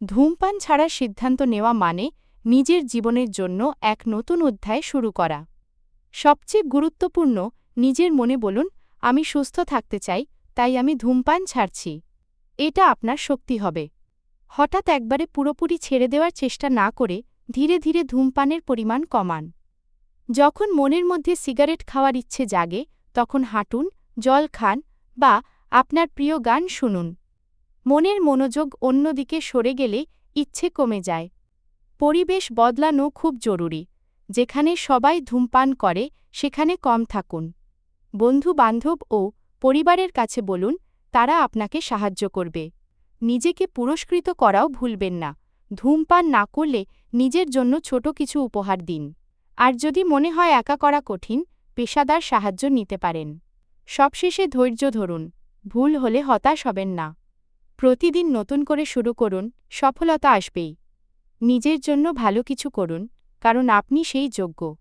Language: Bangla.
ধূমপান ছাড়ার সিদ্ধান্ত নেওয়া মানে নিজের জীবনের জন্য এক নতুন অধ্যায় শুরু করা। সবচেয়ে গুরুত্বপূর্ণ, নিজের মনে বলুন, আমি সুস্থ থাকতে চাই, তাই আমি ধূমপান ছাড়ছি। এটা আপনার শক্তি হবে। হঠাৎ একবারে পুরোপুরি ছেড়ে দেওয়ার চেষ্টা না করে ধীরে ধীরে ধূমপানের পরিমাণ কমান। যখন মনের মধ্যে সিগারেট খাওয়ার ইচ্ছে জাগে, তখন হাঁটুন, জল খান বা আপনার প্রিয় গান শুনুন। মনের মনোযোগ অন্যদিকে সরে গেলে ইচ্ছে কমে যায়। পরিবেশ বদলানো খুব জরুরি। যেখানে সবাই ধূমপান করে সেখানে কম থাকুন। বন্ধু-বান্ধব ও পরিবারের কাছে বলুন, তারা আপনাকে সাহায্য করবে। নিজেকে পুরস্কৃত করাও ভুলবেন না। ধূমপান না করলে নিজের জন্য ছোট কিছু উপহার দিন। আর যদি মনে হয় একা করা কঠিন, পেশাদার সাহায্য নিতে পারেন। সবশেষে ধৈর্য ধরুন। ভুল হলে হতাশ হবেন না। প্রতিদিন নতুন করে শুরু করুন, সফলতা আসবেই। নিজের জন্য ভালো কিছু করুন, কারণ আপনি সেই যোগ্য।